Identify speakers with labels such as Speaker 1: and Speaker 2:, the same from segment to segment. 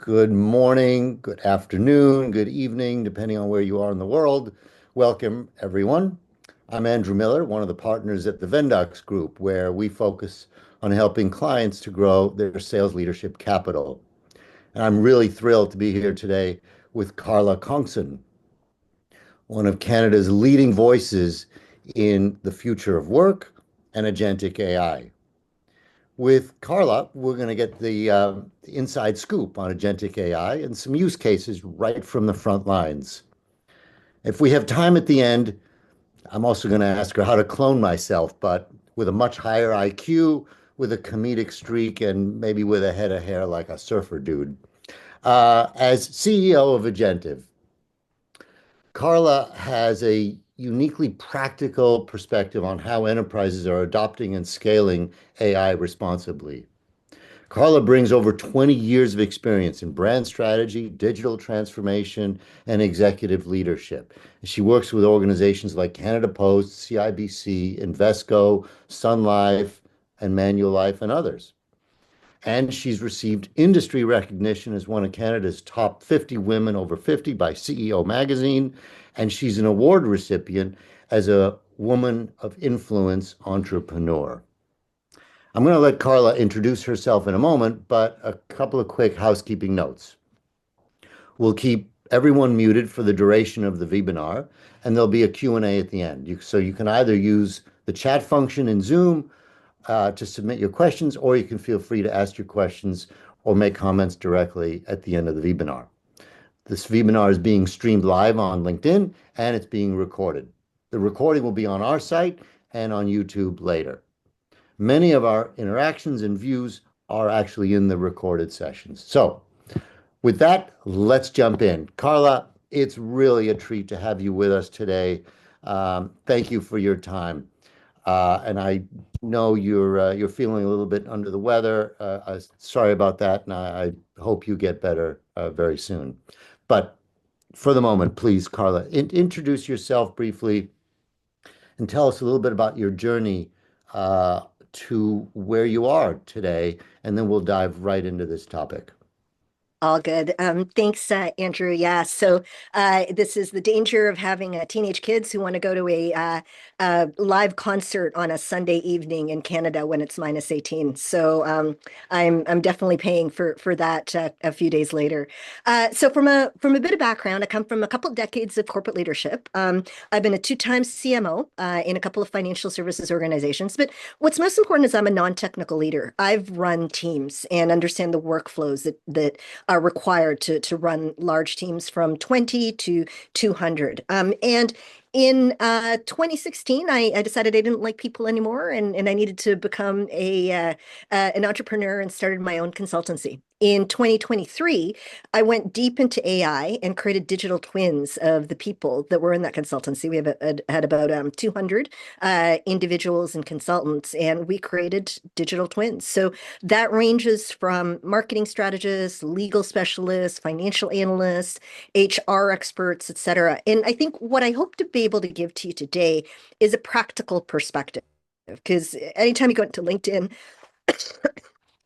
Speaker 1: Good morning, good afternoon, good evening, depending on where you are in the world. Welcome, everyone. I'm Andrew Miller, one of the partners at the Vendox Group, where we focus on helping clients to grow their sales leadership capital. And I'm really thrilled to be here today with Carla Kongson, one of Canada's leading voices in the future of work and agentic AI. With Carla, we're going to get the inside scoop on agentic AI and some use cases right from the front lines. If we have time at the end, I'm also going to ask her how to clone myself, but with a much higher IQ, with a comedic streak, and maybe with a head of hair like a surfer dude. As CEO of Agentive, Carla has a uniquely practical perspective on how enterprises are adopting and scaling AI responsibly. Carla brings over 20 years of experience in brand strategy, digital transformation, and executive leadership. She works with organizations like Canada Post, CIBC, Invesco, Sun Life, and Manulife, and others. And she's received industry recognition as one of Canada's top 50 women over 50 by CEO magazine. And she's an award recipient as a woman of influence entrepreneur. I'm going to let Carla introduce herself in a moment, but a couple of quick housekeeping notes. We'll keep everyone muted for the duration of the webinar, and there'll be a Q&A at the end. So you can either use the chat function in Zoom to submit your questions, or you can feel free to ask your questions or make comments directly at the end of the webinar. This webinar is being streamed live on LinkedIn, and it's being recorded. The recording will be on our site and on YouTube later. Many of our interactions and views are actually in the recorded sessions. So with that, let's jump in. Carla, it's really a treat to have you with us today. Thank you for your time. And I know you're feeling a little bit under the weather. Sorry about that, and I hope you get better very soon. But for the moment, please, Carla, introduce yourself briefly and tell us a little bit about your journey to where you are today, and then we'll dive right into this topic.
Speaker 2: All good. Thanks, Andrew. Yeah, so this is the danger of having teenage kids who want to go to a live concert on a Sunday evening in Canada when it's minus 18. So I'm definitely paying for that a few days later. So from a bit of background, I come from a couple of decades of corporate leadership. I've been a two-time CMO in a couple of financial services organizations. But what's most important is I'm a non-technical leader. I've run teams and understand the workflows that are required to run large teams from 20 to 200. And in 2016, I decided I didn't like people anymore, and I needed to become an entrepreneur and started my own consultancy. In 2023, I went deep into AI and created digital twins of the people that were in that consultancy. We had about 200 individuals and consultants, and we created digital twins. So that ranges from marketing strategists, legal specialists, financial analysts, HR experts, et cetera. And I think what I hope to be able to give to you today is a practical perspective. Because anytime you go into LinkedIn,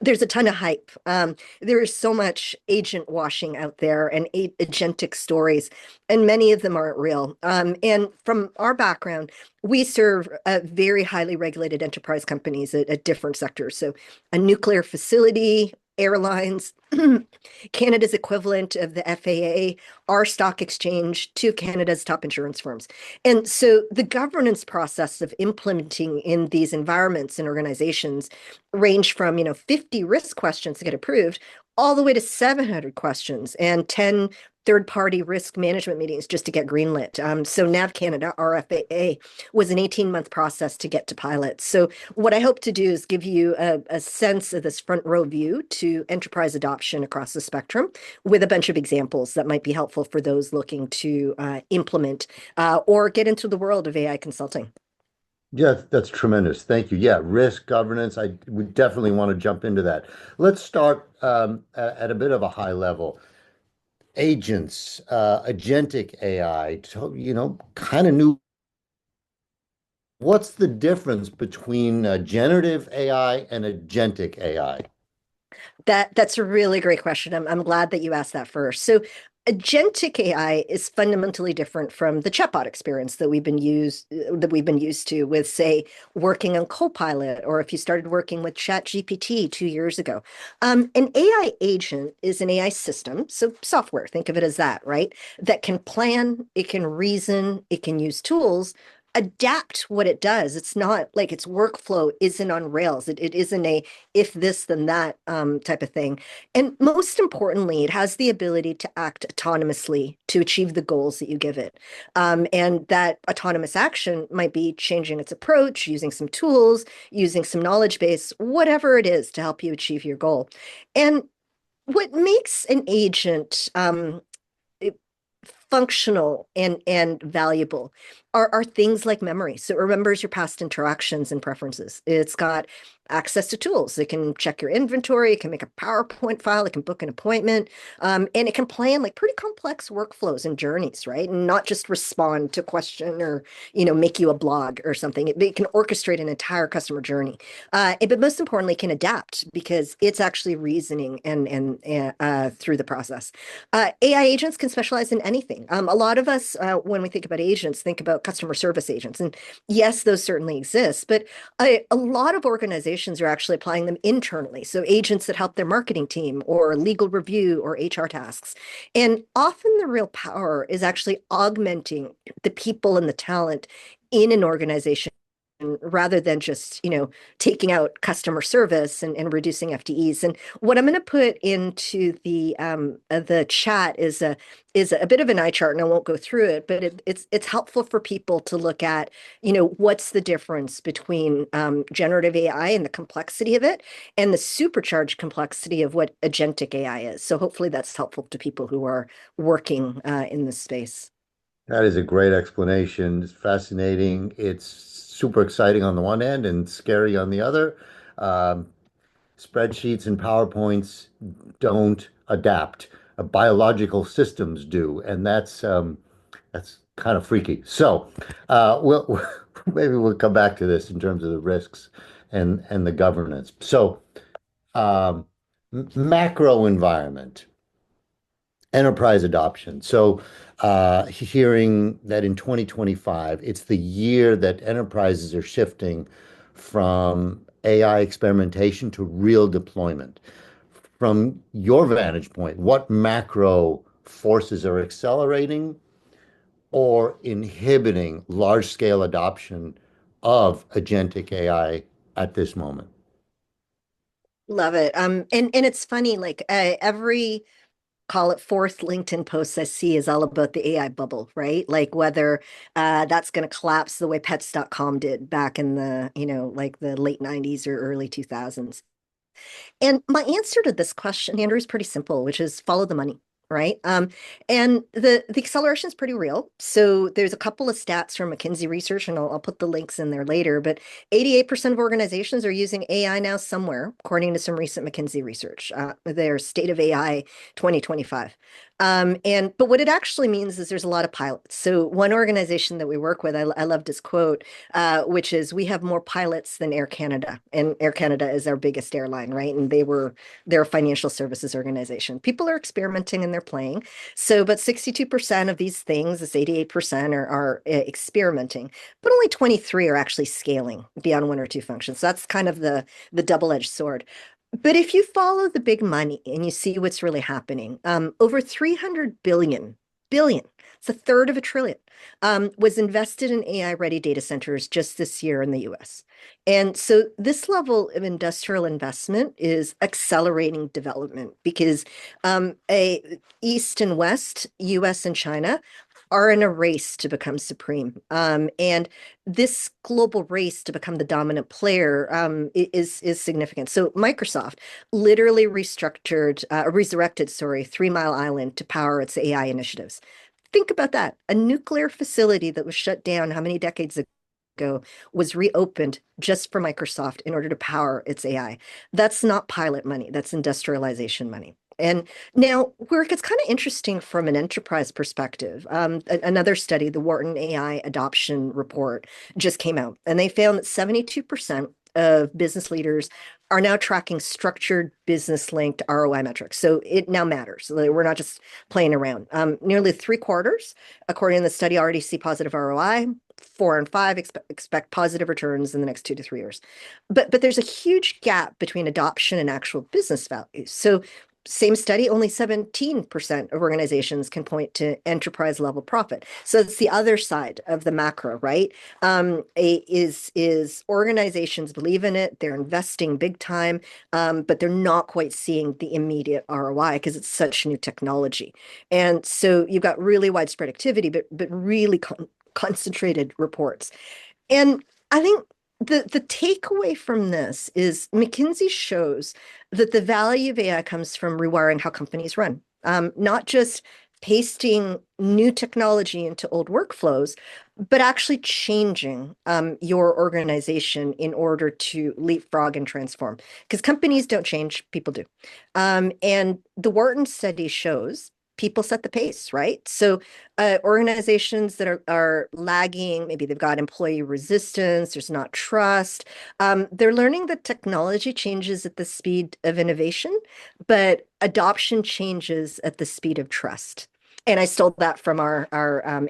Speaker 2: there's a ton of hype. There is so much agent washing out there and agentic stories, and many of them aren't real. And from our background, we serve very highly regulated enterprise companies at different sectors. So a nuclear facility, airlines, Canada's equivalent of the FAA, our stock exchange, to Canada's top insurance firms. And so the governance process of implementing in these environments and organizations range from 50 risk questions to get approved all the way to 700 questions and 10 third-party risk management meetings just to get greenlit. So NAV Canada, our FAA, was an 18-month process to get to pilot. So what I hope to do is give you a sense of this front row view to enterprise adoption across the spectrum with a bunch of examples that might be helpful for those looking to implement or get into the world of AI consulting.
Speaker 1: Yeah, that's tremendous. Thank you. Yeah, risk governance. I would definitely want to jump into that. Let's start at a bit of a high level. Agents, agentic AI, kind of new. What's the difference between generative AI and agentic AI?
Speaker 2: That's a really great question. I'm glad that you asked that first. So agentic AI is fundamentally different from the chatbot experience that we've been used to with, say, working on Copilot, or if you started working with ChatGPT 2 years ago. An AI agent is an AI system, so software, think of it as that, right? That can plan, it can reason, it can use tools, adapt what it does. It's not like its workflow isn't on rails. It isn't a if this, then that type of thing. And most importantly, it has the ability to act autonomously to achieve the goals that you give it. And that autonomous action might be changing its approach, using some tools, using some knowledge base, whatever it is to help you achieve your goal. And what makes an agent functional and valuable are things like memory. So it remembers your past interactions and preferences. It's got access to tools. It can check your inventory. It can make a PowerPoint file. It can book an appointment. And it can plan like pretty complex workflows and journeys, right? And not just respond to a question or, make you a blog or something. It can orchestrate an entire customer journey. But most importantly, can adapt because it's actually reasoning and through the process. AI agents can specialize in anything. A lot of us, when we think about agents, think about customer service agents. And yes, those certainly exist, but a lot of organizations are actually applying them internally. So agents that help their marketing team or legal review or HR tasks. And often the real power is actually augmenting the people and the talent in an organization rather than just, taking out customer service and reducing FTEs. And what I'm going to put into the chat is a bit of an eye chart, and I won't go through it, but it's helpful for people to look at, what's the difference between generative AI and the complexity of it and the supercharged complexity of what agentic AI is. So hopefully that's helpful to people who are working in this space.
Speaker 1: That is a great explanation. It's fascinating. It's super exciting on the one hand and scary on the other. Um, Spreadsheets and PowerPoints don't adapt. Biological systems do, and that's kind of freaky. So, we'll maybe we'll come back to this in terms of the risks and the governance. So, um, macro environment, enterprise adoption. So, hearing that in 2025, it's the year that enterprises are shifting from AI experimentation to real deployment. From your vantage point, what macro forces are accelerating or inhibiting large-scale adoption of agentic AI at this moment?
Speaker 2: Love it. And it's funny, like every call it fourth LinkedIn post I see is all about the AI bubble, right? Like whether that's going to collapse the way pets.com did back in the, like the late 90s or early 2000s. And my answer to this question, Andrew, is pretty simple, which is follow the money, right? And the acceleration is pretty real. So there's a couple of stats from McKinsey research, and I'll put the links in there later. But 88% of organizations are using AI now somewhere, according to some recent McKinsey research. Their State of AI 2025. But what it actually means is there's a lot of pilots. So one organization that we work with, I loved his quote, which is we have more pilots than Air Canada, and Air Canada is our biggest airline, right? And they're a financial services organization. People are experimenting and they're playing. So, but 62% of these things, this 88% are experimenting, but only 23 are actually scaling beyond one or two functions. So that's kind of the double-edged sword. But if you follow the big money and you see what's really happening, over 300 billion, it's a third of a trillion, was invested in AI-ready data centers just this year in the US. And so this level of industrial investment is accelerating development because East and West, US and China, are in a race to become supreme. And this global race to become the dominant player is significant. So Microsoft literally resurrected, sorry, 3 Mile Island to power its AI initiatives. Think about that. A nuclear facility that was shut down how many decades ago was reopened just for Microsoft in order to power its AI. That's not pilot money, that's industrialization money. And now, where it gets kind of interesting from an enterprise perspective, another study, the Wharton AI Adoption Report, just came out, and they found that 72% of business leaders are now tracking structured business linked ROI metrics. So it now matters. So we're not just playing around. Nearly three quarters, according to the study, already see positive ROI. Four and five expect positive returns in the next 2 to 3 years. But there's a huge gap between adoption and actual business value. So same study, only 17% of organizations can point to enterprise level profit. So it's the other side of the macro, right? Is organizations believe in it, they're investing big time, but they're not quite seeing the immediate ROI because it's such new technology. And so you've got really widespread activity, but really concentrated reports. And I think the takeaway from this is McKinsey shows that the value of AI comes from rewiring how companies run, not just pasting new technology into old workflows, but actually changing your organization in order to leapfrog and transform. Because companies don't change, people do. And the Wharton study shows people set the pace, right? So organizations that are lagging, maybe they've got employee resistance, there's not trust. They're learning that technology changes at the speed of innovation, but adoption changes at the speed of trust. And I stole that from our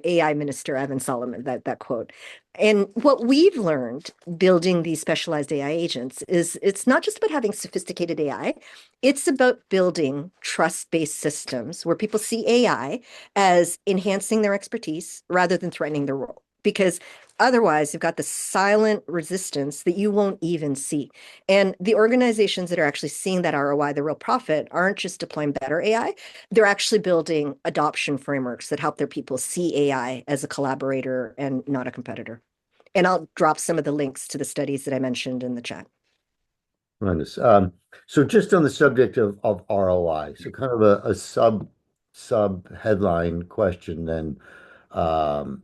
Speaker 2: AI minister, Evan Solomon, that quote. And what we've learned building these specialized AI agents is it's not just about having sophisticated AI, it's about building trust-based systems where people see AI as enhancing their expertise rather than threatening their role. Because otherwise, you've got the silent resistance that you won't even see. And the organizations that are actually seeing that ROI, the real profit, aren't just deploying better AI, they're actually building adoption frameworks that help their people see AI as a collaborator and not a competitor. And I'll drop some of the links to the studies that I mentioned in the chat.
Speaker 1: Tremendous. So just on the subject of ROI, so kind of a sub headline question then. Um,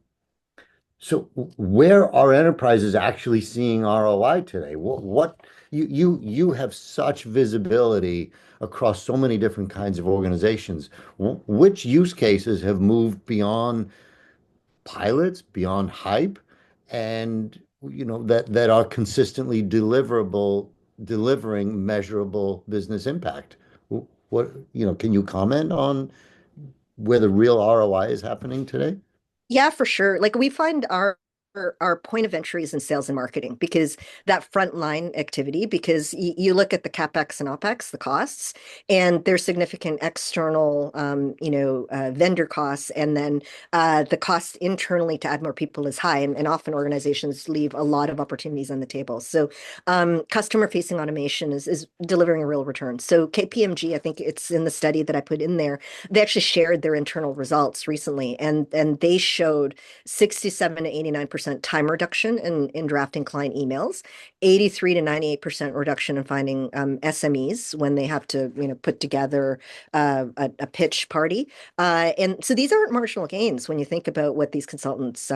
Speaker 1: so where are enterprises actually seeing ROI today? What you have such visibility across so many different kinds of organizations. Which use cases have moved beyond pilots, beyond hype, and that are consistently delivering measurable business impact? What, can you comment on where the real ROI is happening today?
Speaker 2: Yeah, for sure. Like we find our point of entry is in sales and marketing because that frontline activity, because you look at the CapEx and OpEx, the costs, and there's significant external, vendor costs, and then the cost internally to add more people is high, and often organizations leave a lot of opportunities on the table. So customer-facing automation is delivering a real return. So KPMG, I think it's in the study that I put in there, they actually shared their internal results recently, and they showed 67 to 89% time reduction in drafting client emails, 83 to 98% reduction in finding SMEs when they have to, put together a pitch party. And so these aren't marginal gains when you think about what these consultants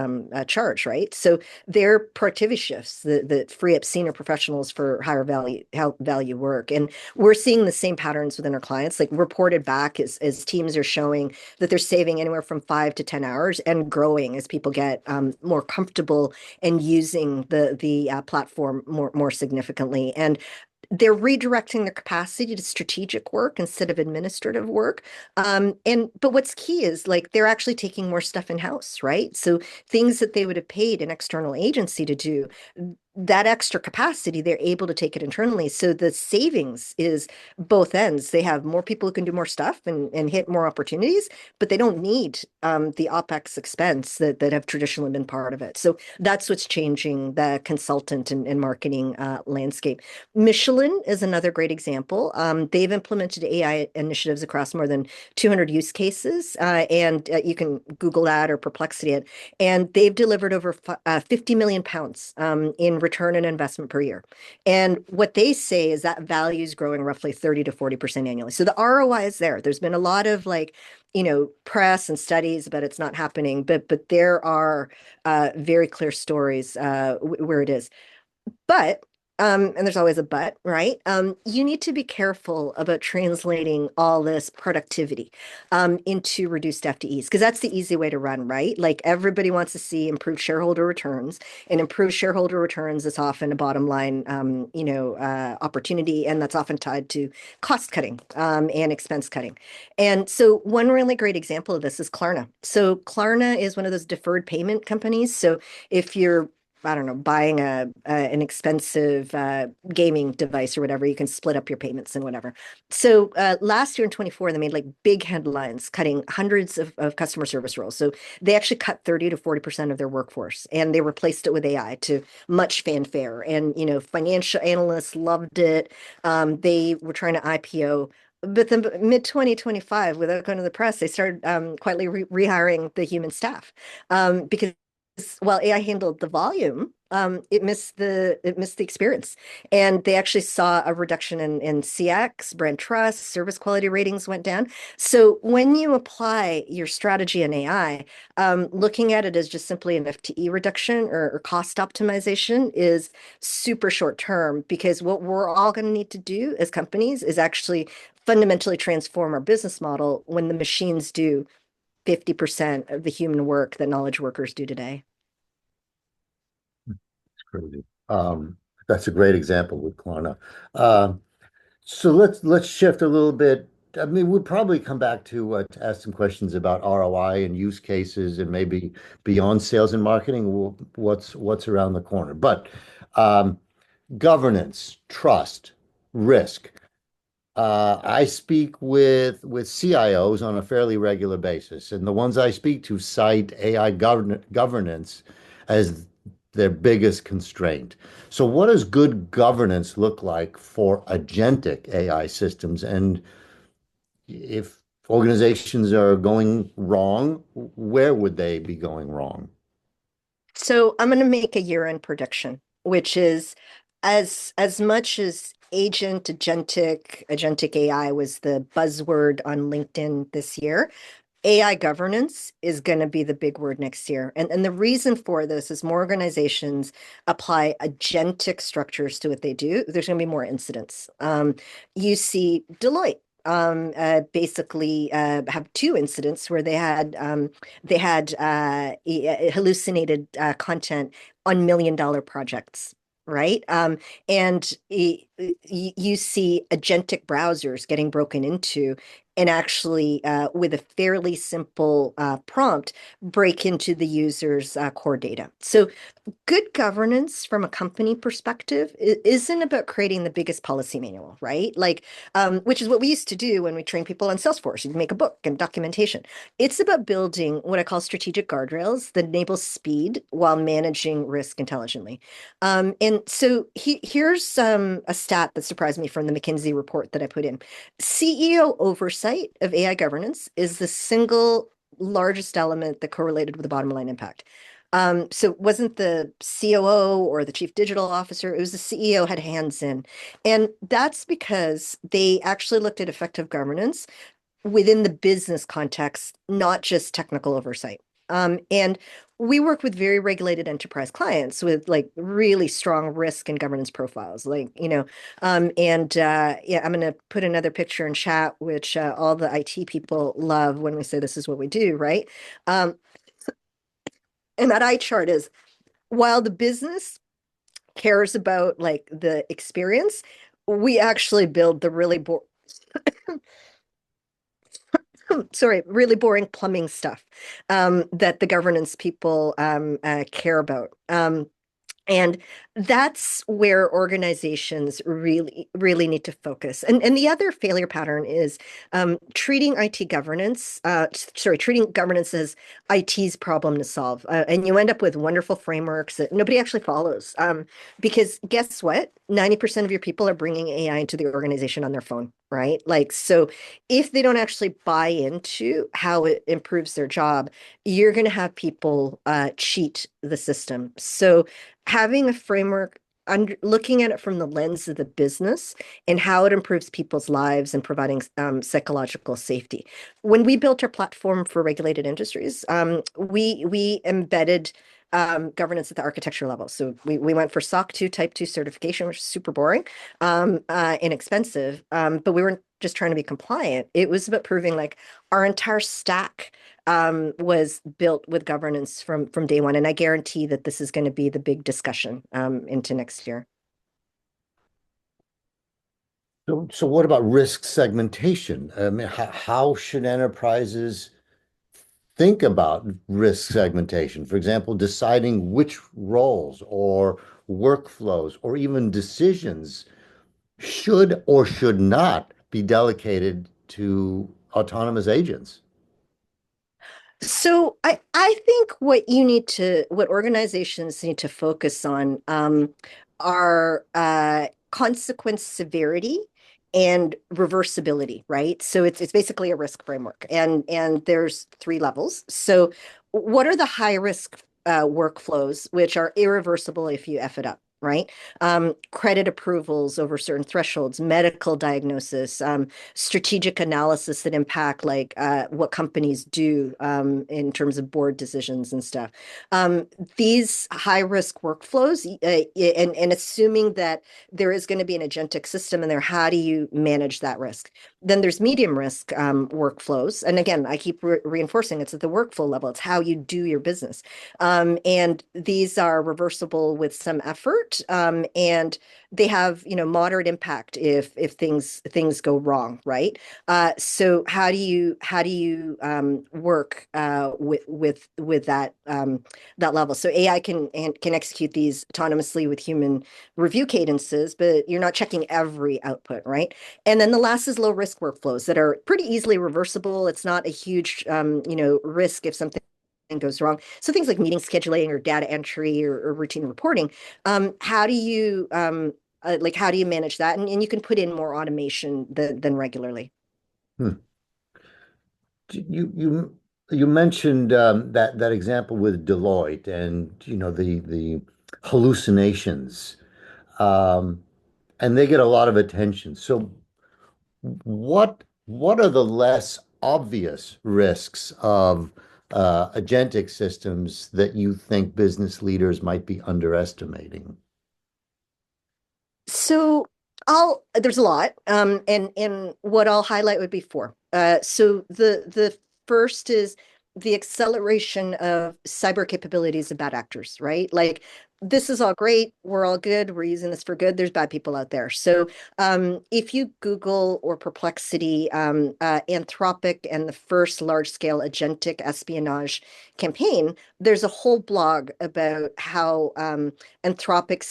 Speaker 2: charge, right? So they're productivity shifts that free up senior professionals for higher value work. And we're seeing the same patterns within our clients, like reported back as teams are showing that they're saving anywhere from 5 to 10 hours and growing as people get more comfortable and using the platform more significantly. And they're redirecting their capacity to strategic work instead of administrative work. But what's key is like they're actually taking more stuff in-house, right? So things that they would have paid an external agency to do, that extra capacity, they're able to take it internally. So the savings is both ends. They have more people who can do more stuff and hit more opportunities, but they don't need the OpEx expense that have traditionally been part of it. So that's what's changing the consultant and marketing landscape. Michelin is another great example. They've implemented AI initiatives across more than 200 use cases, and you can Google that or Perplexity it. And they've delivered over 50 million pounds in return on investment per year. And what they say is that value is growing roughly 30 to 40% annually. So the ROI is there. There's been a lot of press and studies, but it's not happening. But there are very clear stories where it is. But and there's always a but, right? You need to be careful about translating all this productivity into reduced FTEs, because that's the easy way to run, right? Like everybody wants to see improved shareholder returns, and improved shareholder returns is often a bottom line, opportunity, and that's often tied to cost cutting and expense cutting. And so one really great example of this is Klarna. So Klarna is one of those deferred payment companies. So if you're I don't know, buying an expensive gaming device or whatever, you can split up your payments and whatever. So last year in 24, they made like big headlines, cutting hundreds of customer service roles. So they actually cut 30 to 40% of their workforce, and they replaced it with AI to much fanfare. And financial analysts loved it. They were trying to IPO. But then mid 2025, without going to the press, they started quietly rehiring the human staff because while AI handled the volume, it missed the experience, and they actually saw a reduction in CX, brand trust, service quality ratings went down. So when you apply your strategy in AI, looking at it as just simply an FTE reduction or cost optimization is super short term, because what we're all going to need to do as companies is actually fundamentally transform our business model when the machines do 50% of the human work that knowledge workers do today.
Speaker 1: Crazy. That's a great example with Klarna. Um, so let's shift a little bit. I mean, we'll probably come back to ask some questions about ROI and use cases and maybe beyond sales and marketing, what's around the corner. But um, governance, trust, risk. I speak with CIOs on a fairly regular basis, and the ones I speak to cite AI governance as their biggest constraint. So, what does good governance look like for agentic AI systems? And if organizations are going wrong, where would they be going wrong?
Speaker 2: So I'm going to make a year-end prediction, which is as much as agentic AI was the buzzword on LinkedIn this year. AI governance is going to be the big word next year. And the reason for this is more organizations apply agentic structures to what they do. There's going to be more incidents. You see Deloitte basically have two incidents where they had hallucinated content on $1 million projects. Right. And you see agentic browsers getting broken into, and actually, with a fairly simple prompt, break into the user's core data. So good governance from a company perspective isn't about creating the biggest policy manual, right? Like, which is what we used to do when we train people on Salesforce. You make a book and documentation. It's about building what I call strategic guardrails that enable speed while managing risk intelligently. And so here's a stat that surprised me from the McKinsey report that I put in. CEO oversight of AI governance is the single largest element that correlated with the bottom line impact. So it wasn't the COO or the chief digital officer, it was the CEO had hands in. And that's because they actually looked at effective governance within the business context, not just technical oversight. And we work with very regulated enterprise clients with like really strong risk and governance profiles, yeah, I'm going to put another picture in chat, which all the IT people love when we say this is what we do, right? Um, and that eye chart is while the business cares about like the experience, we actually build the really boring plumbing stuff that the governance people care about. And that's where organizations really need to focus. And the other failure pattern is treating governance as IT's problem to solve. And you end up with wonderful frameworks that nobody actually follows. Because guess what? 90% of your people are bringing AI into the organization on their phone, right? Like, so if they don't actually buy into how it improves their job, you're going to have people cheat the system. So having a framework, looking at it from the lens of the business and how it improves people's lives and providing psychological safety. When we built our platform for regulated industries, we embedded governance at the architecture level. So we went for SOC 2 Type 2 certification, which is super boring, inexpensive. But we weren't just trying to be compliant. It was about proving like our entire stack was built with governance from day one. And I guarantee that this is going to be the big discussion into next year.
Speaker 1: So what about risk segmentation? I mean, how should enterprises think about risk segmentation? For example, deciding which roles or workflows or even decisions should or should not be delegated to autonomous agents.
Speaker 2: So I think what organizations need to focus on are consequence severity and reversibility, right? So it's basically a risk framework, and there's three levels. So what are the high risk workflows which are irreversible if you F it up? Right? Credit approvals over certain thresholds, medical diagnosis, strategic analysis that impact like what companies do in terms of board decisions and stuff. These high risk workflows, and assuming that there is going to be an agentic system in there, how do you manage that risk? Then there's medium risk workflows. And again, I keep reinforcing it's at the workflow level. It's how you do your business. And these are reversible with some effort. And they have, moderate impact if things go wrong, right? So how do you work with that level? So AI can execute these autonomously with human review cadences, but you're not checking every output, right? And then the last is low risk workflows that are pretty easily reversible. It's not a huge risk if something goes wrong. So things like meeting scheduling or data entry or routine reporting. How do you manage that? And you can put in more automation than regularly.
Speaker 1: Hmm. You mentioned that example with Deloitte and the hallucinations, um, and they get a lot of attention. So what are the less obvious risks of agentic systems that you think business leaders might be underestimating?
Speaker 2: So there's a lot. And what I'll highlight would be four. So the first is the acceleration of cyber capabilities of bad actors, right? Like this is all great. We're all good. We're using this for good. There's bad people out there. So if you Google or Perplexity, Anthropic and the first large-scale agentic espionage campaign, there's a whole blog about how Anthropic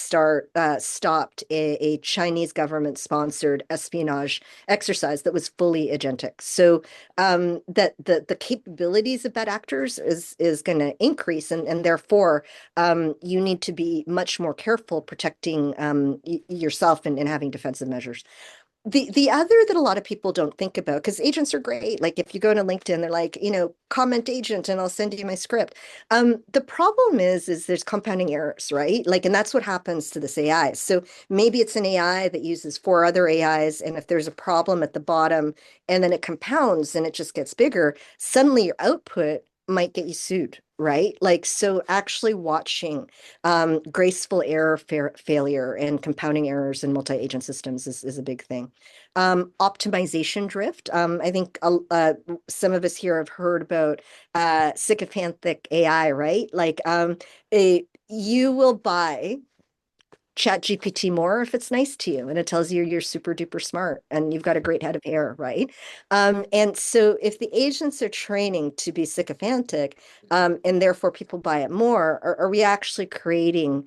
Speaker 2: stopped a Chinese government-sponsored espionage exercise that was fully agentic. So that the capabilities of bad actors is going to increase, and therefore you need to be much more careful protecting yourself and having defensive measures. The other that a lot of people don't think about, because agents are great. Like if you go to LinkedIn, they're like, comment agent and I'll send you my script. The problem is there's compounding errors, right? Like, and that's what happens to this AI. So maybe it's an AI that uses four other AIs, and if there's a problem at the bottom and then it compounds and it just gets bigger, suddenly your output might get you sued, right? Like, so actually watching graceful error failure and compounding errors in multi-agent systems is a big thing. Optimization drift. I think some of us here have heard about sycophantic AI, right? Like you will buy chat GPT more if it's nice to you and it tells you you're super duper smart and you've got a great head of hair, right? And so if the agents are training to be sycophantic, and therefore people buy it more, are we actually creating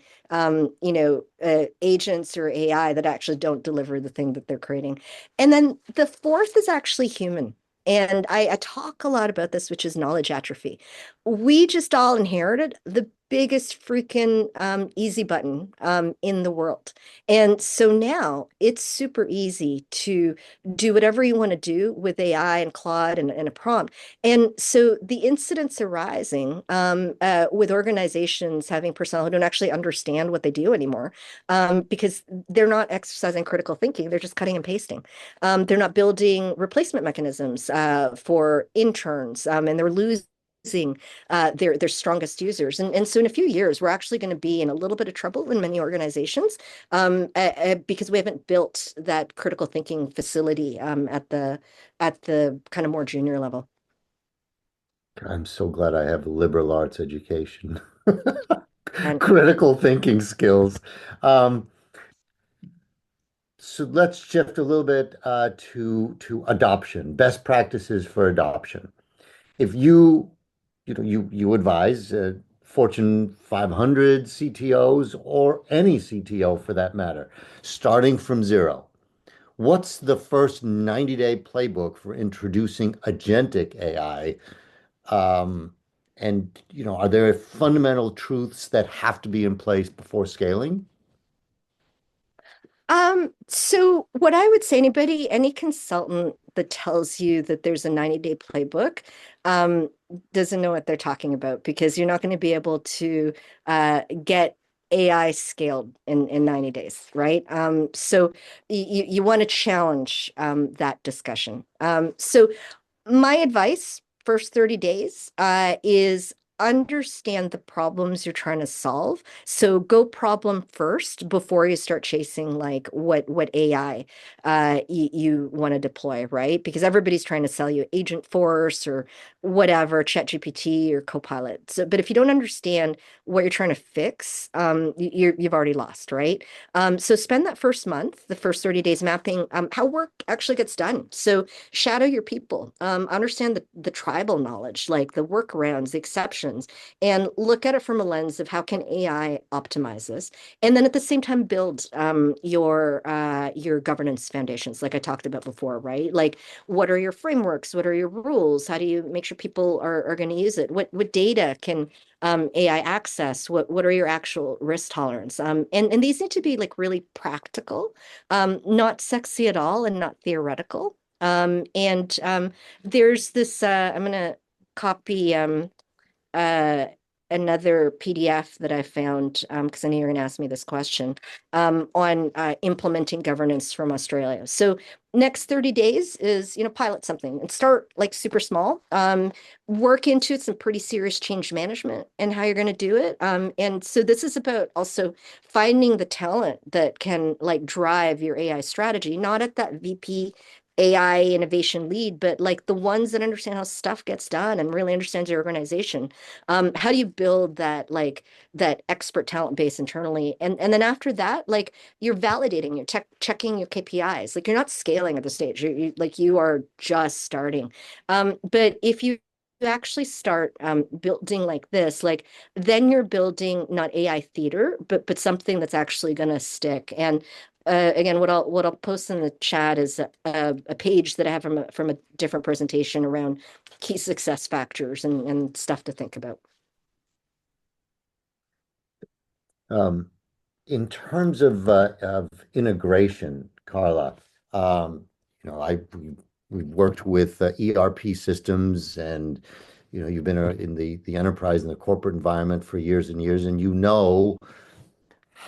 Speaker 2: agents or AI that actually don't deliver the thing that they're creating? And then the fourth is actually human. And I talk a lot about this, which is knowledge atrophy. We just all inherited the biggest freaking easy button in the world. And so now it's super easy to do whatever you want to do with AI and Claude and a prompt. And so the incidents arising with organizations having personnel who don't actually understand what they do anymore because they're not exercising critical thinking, they're just cutting and pasting. They're not building replacement mechanisms for interns, and they're losing their strongest users. And so in a few years, we're actually going to be in a little bit of trouble in many organizations because we haven't built that critical thinking facility at the kind of more junior level.
Speaker 1: I'm so glad I have a liberal arts education.
Speaker 2: And
Speaker 1: Critical thinking skills. Um, so let's shift a little bit to adoption, best practices for adoption. If you advise Fortune 500 CTOs or any CTO for that matter, starting from zero, what's the first 90-day playbook for introducing agentic AI? Um, and are there fundamental truths that have to be in place before scaling?
Speaker 2: so what I would say, any consultant that tells you that there's a 90-day playbook, um, doesn't know what they're talking about because you're not going to be able to get AI scaled in 90 days, right? So you want to challenge that discussion. So my advice, first 30 days, is understand the problems you're trying to solve. So go problem first before you start chasing like what AI you want to deploy, right? Because everybody's trying to sell you Agent Force or whatever, ChatGPT or Copilot. So, but if you don't understand what you're trying to fix, you've already lost, right? So spend that first month, the first 30 days mapping how work actually gets done. So shadow your people, understand the tribal knowledge, like the workarounds, the exceptions, and look at it from a lens of how can AI optimize this, and then at the same time build your governance foundations, like I talked about before, right? Like, what are your frameworks? What are your rules? How do you make sure people are going to use it? What data can AI access? What are your actual risk tolerance? And these need to be like really practical, not sexy at all, and not theoretical. And there's this, I'm going to copy uh, another PDF that I found, because I know you're going to ask me this question, on implementing governance from Australia. So next 30 days is, pilot something and start like super small. Work into some pretty serious change management and how you're going to do it. And so this is about also finding the talent that can like drive your AI strategy, not at that VP AI innovation lead, but like the ones that understand how stuff gets done and really understands your organization. How do you build that like that expert talent base internally? And then after that, like you're validating, you're checking your KPIs. Like you're not scaling at the stage. Like you are just starting. But if you actually start building like this, like then you're building not AI theater, but something that's actually going to stick. And again, what I'll post in the chat is a page that I have from a different presentation around key success factors and stuff to think about.
Speaker 1: Um, in terms of integration, Carla, um, we've worked with ERP systems, and you've been in the enterprise and the corporate environment for years and years, and you know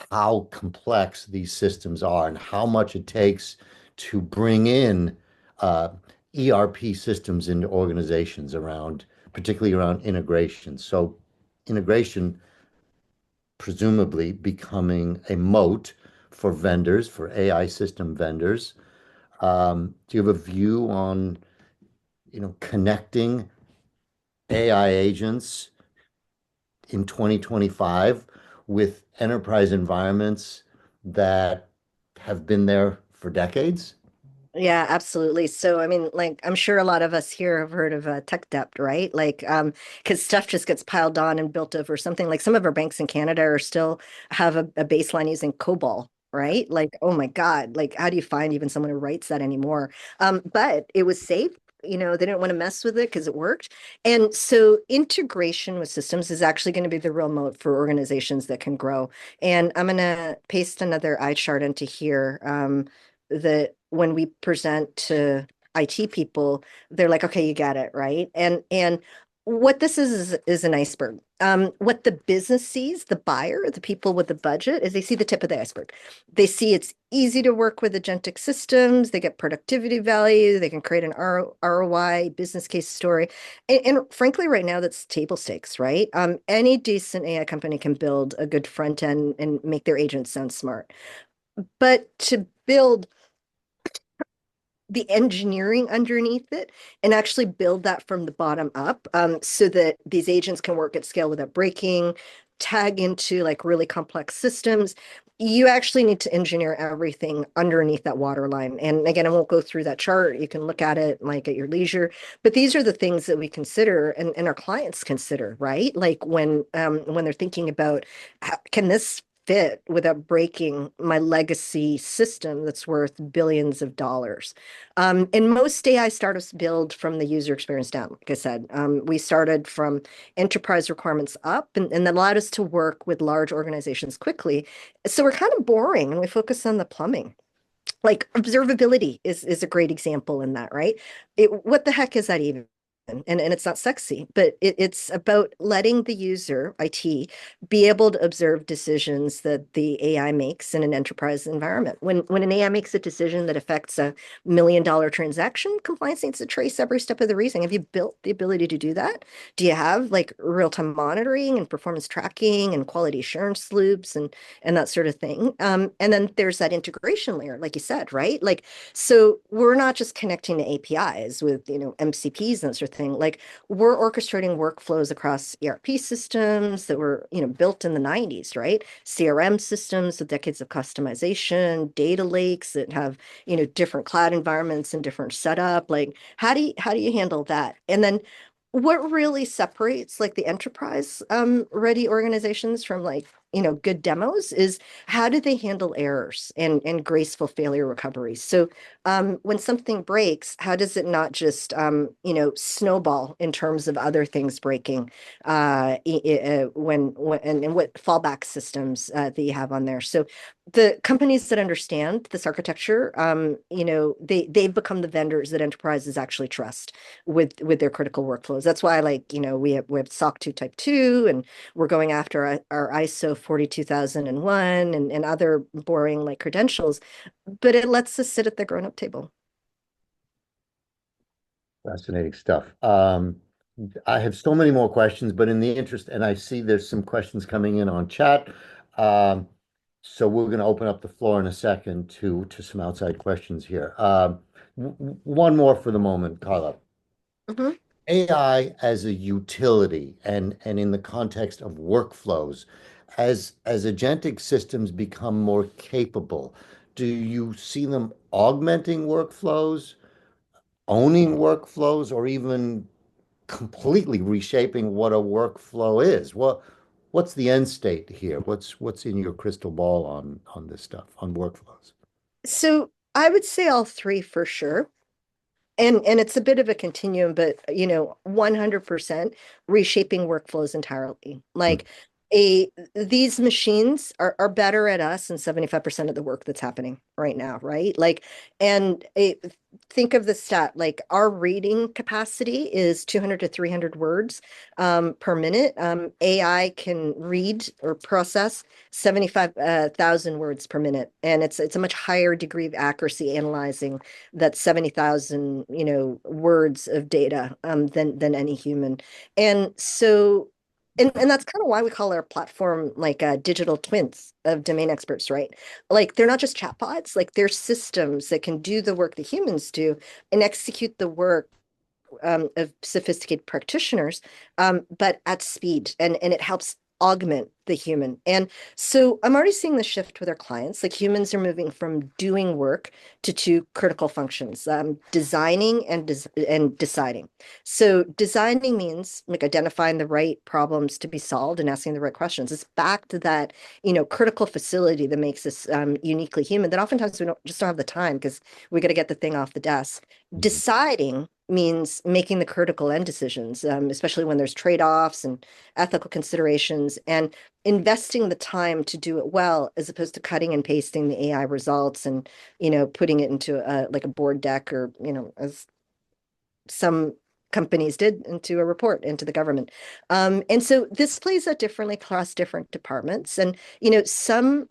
Speaker 1: how complex these systems are and how much it takes to bring in uh, ERP systems into organizations particularly around integration. So integration presumably becoming a moat for vendors, for AI system vendors. Do you have a view on, connecting AI agents in 2025 with enterprise environments that have been there for decades?
Speaker 2: Yeah, absolutely. So, I mean, like, I'm sure a lot of us here have heard of tech debt, right? Like, because stuff just gets piled on and built over something. Like, some of our banks in Canada are still have a baseline using COBOL, right? Like, oh my God, like, how do you find even someone who writes that anymore? But it was safe. They didn't want to mess with it because it worked. And so integration with systems is actually going to be the real moat for organizations that can grow. And I'm going to paste another eye chart into here. That when we present to IT people, they're like, okay, you got it, right? And what this is an iceberg. What the business sees, the buyer, the people with the budget, is they see the tip of the iceberg. They see it's easy to work with agentic systems. They get productivity value. They can create an ROI business case story. And frankly, right now, that's table stakes, right? Any decent AI company can build a good front end and make their agents sound smart. But to build the engineering underneath it and actually build that from the bottom up, so that these agents can work at scale without breaking, tag into like really complex systems. You actually need to engineer everything underneath that waterline. And again, I won't go through that chart. You can look at it like at your leisure. But these are the things that we consider and our clients consider, right? Like when they're thinking about can this fit without breaking my legacy system that's worth billions of dollars. And most AI startups build from the user experience down. Like I said, we started from enterprise requirements up, and that allowed us to work with large organizations quickly. So we're kind of boring and we focus on the plumbing. Like observability is a great example in that, right? What the heck is that even? And it's not sexy, but it's about letting the user, IT, be able to observe decisions that the AI makes in an enterprise environment. When an AI makes a decision that affects $1 million transaction, compliance needs to trace every step of the reasoning. Have you built the ability to do that? Do you have like real-time monitoring and performance tracking and quality assurance loops and that sort of thing? And then there's that integration layer, like you said, right? Like, so we're not just connecting to APIs with, MCPs and that sort of thing. Like we're orchestrating workflows across ERP systems that were, built in the 90s, right? CRM systems with decades of customization, data lakes that have, different cloud environments and different setup. Like how do you handle that? And then what really separates like the enterprise ready organizations from like good demos is how do they handle errors and graceful failure recovery. So when something breaks, how does it not just snowball in terms of other things breaking, when and what fallback systems that you have on there. So the companies that understand this architecture, they've become the vendors that enterprises actually trust with their critical workflows. That's why, like, we have SOC 2 Type 2, and we're going after our ISO 42001 and other boring like credentials, but it lets us sit at the grown-up table.
Speaker 1: Fascinating stuff. I have so many more questions, but in the interest, and I see there's some questions coming in on chat. Um, so we're going to open up the floor in a second to some outside questions here. One more for the moment, Carla.
Speaker 2: Mhm.
Speaker 1: AI as a utility and in the context of workflows, as agentic systems become more capable, do you see them augmenting workflows, owning workflows, or even completely reshaping what a workflow is? What's the end state here? What's in your crystal ball on this stuff, on workflows?
Speaker 2: So I would say all three for sure. And it's a bit of a continuum, but 100% reshaping workflows entirely.
Speaker 1: Hmm.
Speaker 2: Like these machines are better at us than 75% of the work that's happening right now, right? Like, and think of the stat, like our reading capacity is 200 to 300 words per minute. AI can read or process 75,000 words per minute. And it's a much higher degree of accuracy analyzing that 70,000, words of data than any human. And so and that's kind of why we call our platform like digital twins of domain experts, right? Like they're not just chatbots, like they're systems that can do the work that humans do and execute the work of sophisticated practitioners, but at speed, and it helps augment the human. And so I'm already seeing the shift with our clients. Like humans are moving from doing work to two critical functions, designing and deciding. So designing means like identifying the right problems to be solved and asking the right questions. It's back to that, critical facility that makes us uniquely human, that oftentimes we don't have the time because we got to get the thing off the desk.
Speaker 1: Mhm.
Speaker 2: Deciding means making the critical end decisions, especially when there's trade-offs and ethical considerations, and investing the time to do it well, as opposed to cutting and pasting the AI results and, putting it into like a board deck or, as some companies did into a report into the government. And so this plays out differently across different departments. And some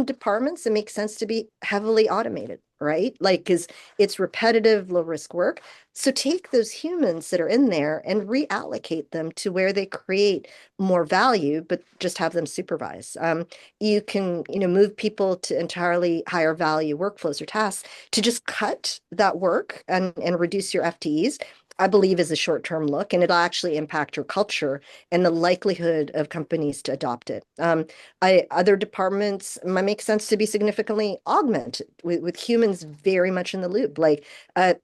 Speaker 2: departments it makes sense to be heavily automated, right? Like because it's repetitive, low risk work. So take those humans that are in there and reallocate them to where they create more value, but just have them supervise. You can, move people to entirely higher value workflows or tasks to just cut that work and reduce your FTEs. I believe is a short-term look, and it'll actually impact your culture and the likelihood of companies to adopt it. Other departments might make sense to be significantly augmented with humans very much in the loop, like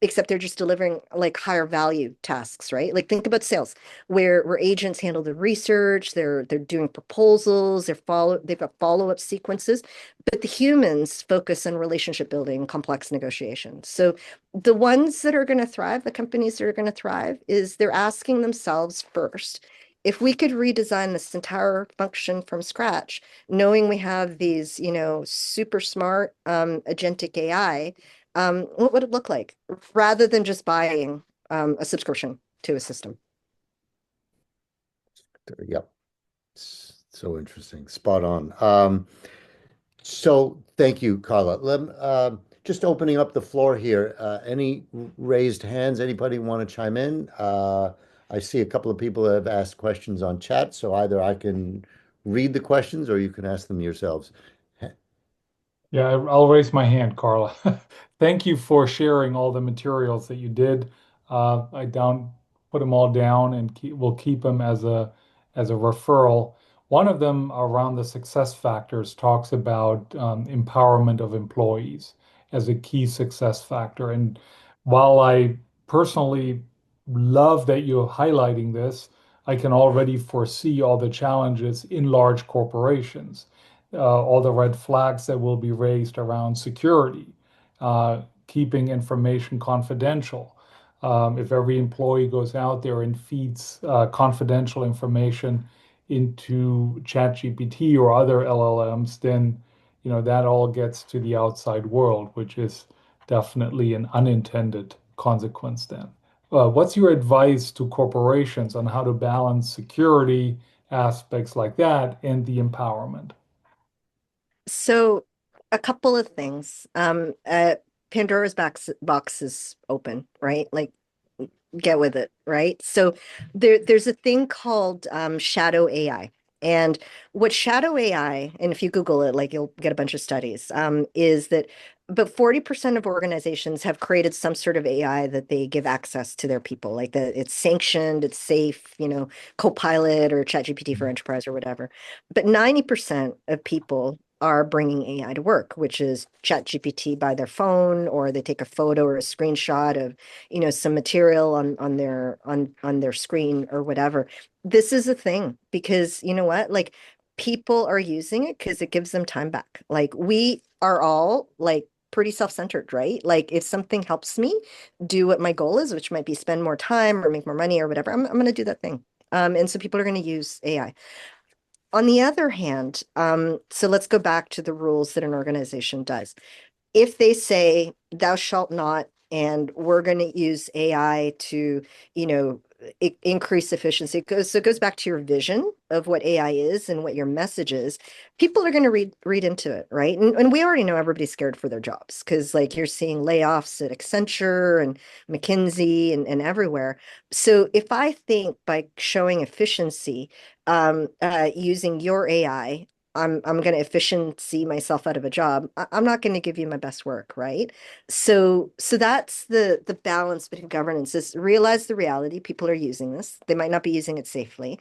Speaker 2: except they're just delivering like higher value tasks, right? Like think about sales, where agents handle the research, they're doing proposals, they've got follow-up sequences, but the humans focus on relationship building, complex negotiations. So the ones that are going to thrive, the companies that are going to thrive, is they're asking themselves first, if we could redesign this entire function from scratch, knowing we have these, super smart agentic AI, what would it look like rather than just buying a subscription to a system?
Speaker 1: Yep. So interesting. Spot on. So thank you, Carla. Just opening up the floor here. Any raised hands? Anybody want to chime in? I see a couple of people have asked questions on chat, so either I can read the questions or you can ask them yourselves.
Speaker 3: Yeah, I'll raise my hand, Carla. Thank you for sharing all the materials that you did. I down put them all down and we'll keep them as a referral. One of them around the success factors talks about empowerment of employees as a key success factor. And while I personally love that you're highlighting this, I can already foresee all the challenges in large corporations, all the red flags that will be raised around security, keeping information confidential. If every employee goes out there and feeds confidential information into ChatGPT or other LLMs, then that all gets to the outside world, which is definitely an unintended consequence then. What's your advice to corporations on how to balance security aspects like that and the empowerment?
Speaker 2: So a couple of things. Pandora's box is open, right? Like get with it, right? So there's a thing called shadow AI. And what shadow AI, and if you Google it, like you'll get a bunch of studies, is that but 40% of organizations have created some sort of AI that they give access to their people, like that it's sanctioned, it's safe, Copilot or ChatGPT for Enterprise or whatever. But 90% of people are bringing AI to work, which is ChatGPT by their phone, or they take a photo or a screenshot of some material on their screen or whatever. This is a thing because you know what, like people are using it because it gives them time back. Like we are all like pretty self-centered, right? Like if something helps me do what my goal is, which might be spend more time or make more money or whatever, I'm going to do that thing. And so people are going to use AI. On the other hand, so let's go back to the rules that an organization does. If they say thou shalt not, and we're going to use AI to, you know, increase efficiency, it goes back to your vision of what AI is and what your message is. People are going to read into it, right? And we already know everybody's scared for their jobs because, like, you're seeing layoffs at Accenture and McKinsey and everywhere. So if I think by showing efficiency, using your AI, I'm going to efficiency myself out of a job. I'm not going to give you my best work, right? So that's the balance between governance is realize the reality. People are using this. They might not be using it safely.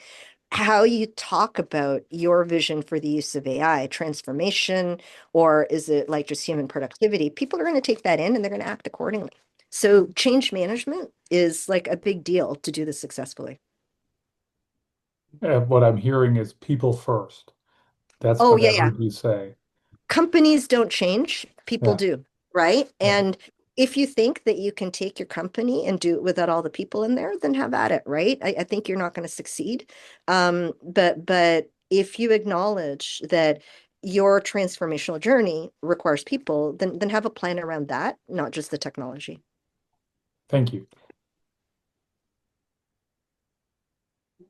Speaker 2: How you talk about your vision for the use of AI, transformation, or is it like just human productivity? People are going to take that in and they're going to act accordingly. So change management is like a big deal to do this successfully.
Speaker 3: What I'm hearing is people first. That's
Speaker 2: Oh,
Speaker 3: what
Speaker 2: yeah,
Speaker 3: I
Speaker 2: yeah.
Speaker 3: heard you say.
Speaker 2: Companies don't change, people
Speaker 3: Yeah,
Speaker 2: do, right?
Speaker 3: yeah.
Speaker 2: And if you think that you can take your company and do it without all the people in there, then have at it, right? I think you're not going to succeed. But if you acknowledge that your transformational journey requires people, then have a plan around that, not just the technology.
Speaker 3: Thank you.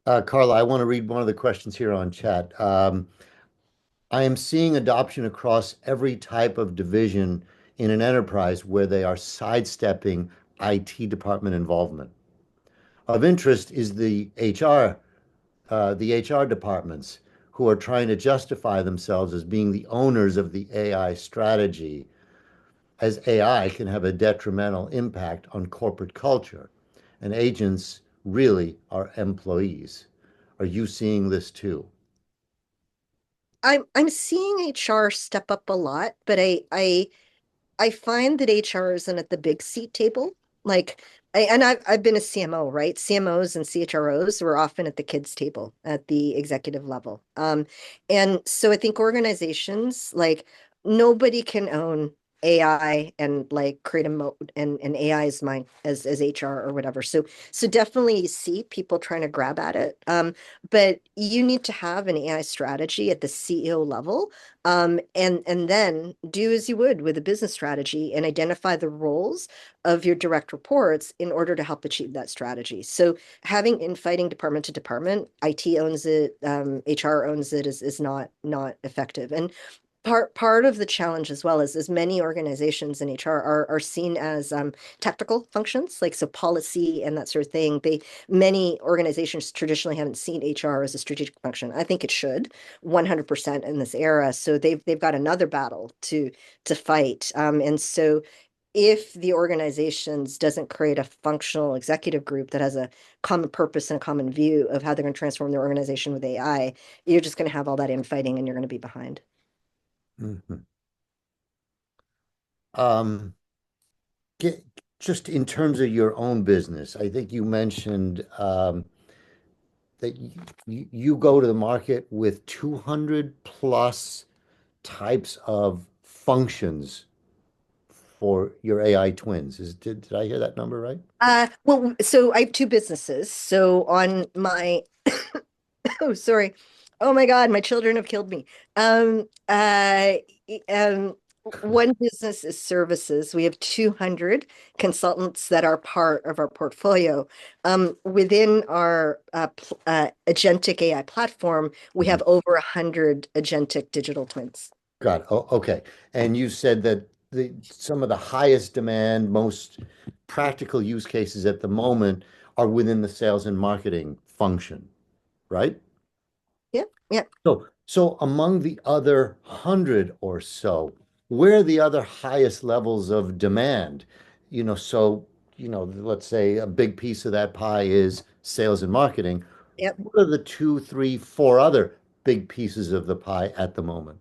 Speaker 1: Carla, I want to read one of the questions here on chat. I am seeing adoption across every type of division in an enterprise where they are sidestepping IT department involvement. Of interest is the HR departments who are trying to justify themselves as being the owners of the AI strategy, as AI can have a detrimental impact on corporate culture, and agents really are employees. Are you seeing this too?
Speaker 2: I'm seeing HR step up a lot, but I find that HR isn't at the big seat table. Like, and I've been a CMO, right? CMOs and CHROs were often at the kids' table at the executive level. And so I think organizations like nobody can own AI and like create a mode and AI is mine as HR or whatever. So definitely see people trying to grab at it. But you need to have an AI strategy at the CEO level and then do as you would with a business strategy and identify the roles of your direct reports in order to help achieve that strategy. So having infighting department to department, IT owns it, HR owns it is not effective. And part of the challenge as well is as many organizations in HR are seen as technical functions, like so policy and that sort of thing. Many organizations traditionally haven't seen HR as a strategic function. I think it should 100% in this era. So they've got another battle to fight. And so if the organizations doesn't create a functional executive group that has a common purpose and a common view of how they're going to transform their organization with AI, you're just going to have all that infighting and you're going to be behind.
Speaker 1: Mhm. Um, get, just in terms of your own business, I think you mentioned that you go to the market with 200 plus types of functions for your AI twins. Did I hear that number right?
Speaker 2: Well, so I have two businesses. So on my oh, sorry. Oh my God, my children have killed me. Um, one business is services. We have 200 consultants that are part of our portfolio. Within our Agentic AI platform, we
Speaker 1: Mhm.
Speaker 2: have over 100 agentic digital twins.
Speaker 1: Got it. Oh, okay. And you said that some of the highest demand, most practical use cases at the moment are within the sales and marketing function, right?
Speaker 2: Yeah, yeah.
Speaker 1: So among the other 100 or so, where are the other highest levels of demand? Let's say a big piece of that pie is sales and marketing.
Speaker 2: Yep.
Speaker 1: What are the two, three, four other big pieces of the pie at the moment?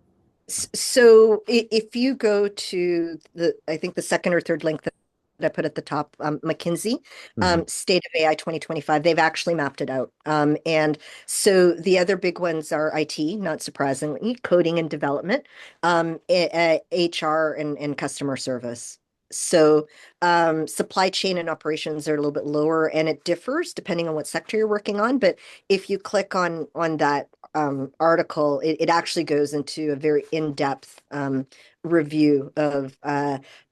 Speaker 2: So if you go to I think the second or third link that I put at the top, McKinsey,
Speaker 1: Mhm.
Speaker 2: State of AI 2025, they've actually mapped it out. And so the other big ones are IT, not surprisingly, coding and development, HR and customer service. So supply chain and operations are a little bit lower, and it differs depending on what sector you're working on. But if you click on that article, it actually goes into a very in-depth review of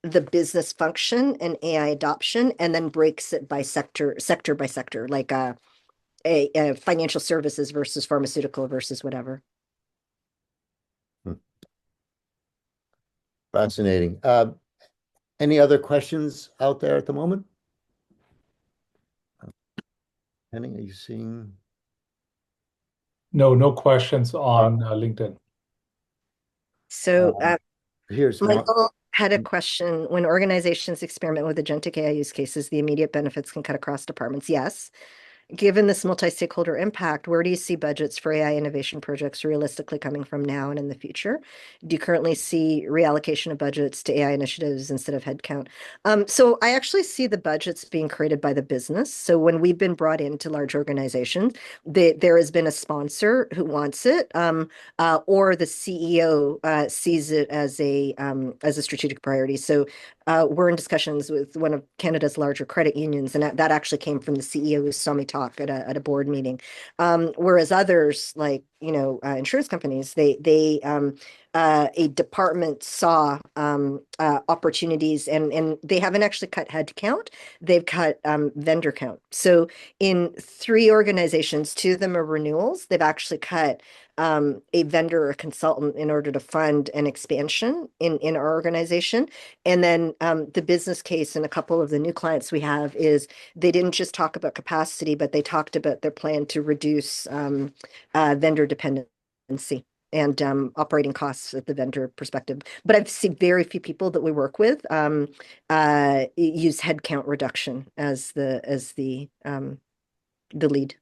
Speaker 2: the business function and AI adoption, and then breaks it by sector by sector, like a financial services versus pharmaceutical versus whatever.
Speaker 1: Hmm. Fascinating. Any other questions out there at the moment? Henning, are you seeing?
Speaker 3: No, no questions
Speaker 1: Uh,
Speaker 3: on LinkedIn.
Speaker 2: So
Speaker 1: Here's one.
Speaker 2: Michael had a question. When organizations experiment with agentic AI use cases, the immediate benefits can cut across departments. Yes. Given this multi-stakeholder impact, where do you see budgets for AI innovation projects realistically coming from now and in the future? Do you currently see reallocation of budgets to AI initiatives instead of headcount? So I actually see the budgets being created by the business. So when we've been brought into large organizations, there has been a sponsor who wants it, or the CEO sees it as a strategic priority. So we're in discussions with one of Canada's larger credit unions, and that actually came from the CEO who saw me talk at a board meeting. Whereas others, like, insurance companies, a department saw opportunities, and they haven't actually cut head count. They've cut vendor count. So in three organizations, two of them are renewals. They've actually cut a vendor or a consultant in order to fund an expansion in our organization. And then the business case and a couple of the new clients we have is they didn't just talk about capacity, but they talked about their plan to reduce vendor dependency and operating costs at the vendor perspective. But I've seen very few people that we work with use headcount reduction as the lead.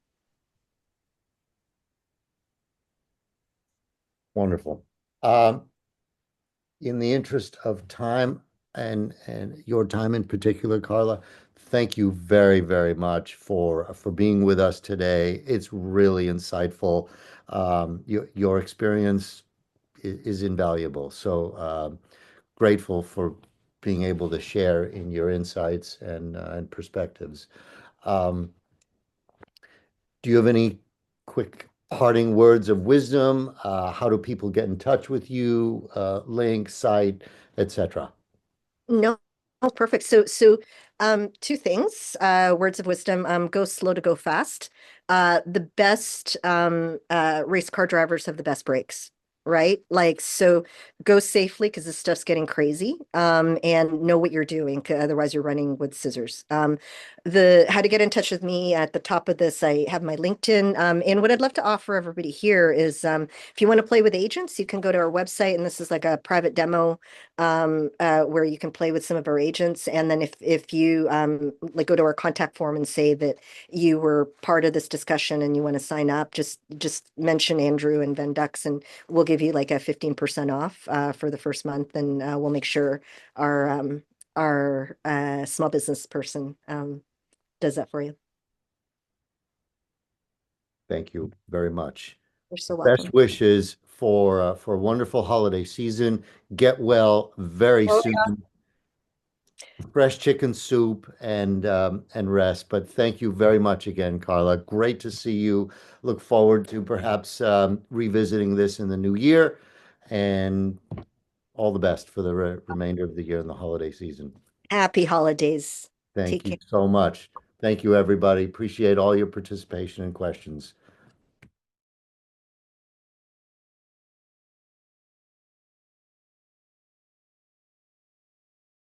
Speaker 1: Wonderful. In the interest of time and your time in particular, Carla, thank you very, very much for being with us today. It's really insightful. Your experience is invaluable. So grateful for being able to share in your insights and perspectives. Um, do you have any quick parting words of wisdom? How do people get in touch with you? Link, site, etc.
Speaker 2: No, oh, perfect. So, two things, words of wisdom, go slow to go fast. The best, race car drivers have the best brakes, right? Like, so go safely because this stuff's getting crazy, and know what you're doing, otherwise you're running with scissors. How to get in touch with me at the top of this, I have my LinkedIn. And what I'd love to offer everybody here is, if you want to play with agents, you can go to our website, and this is like a private demo where you can play with some of our agents. And then if you like go to our contact form and say that you were part of this discussion and you want to sign up, just mention Andrew and Vendux, and we'll give you like a 15% off for the first month, and we'll make sure our small business person does that for you.
Speaker 1: Thank you very much.
Speaker 2: You're so
Speaker 1: Best
Speaker 2: welcome.
Speaker 1: wishes for a wonderful holiday season. Get well very
Speaker 2: Oh,
Speaker 1: soon. Fresh chicken soup and rest. But thank you very much again, Carla. Great to see you. Look forward to perhaps revisiting this in the new year. And all the best for the remainder of the year and the holiday season.
Speaker 2: happy holidays.
Speaker 1: Thank
Speaker 2: Take
Speaker 1: you
Speaker 2: care.
Speaker 1: so much. Thank you, everybody. Appreciate all your participation and questions.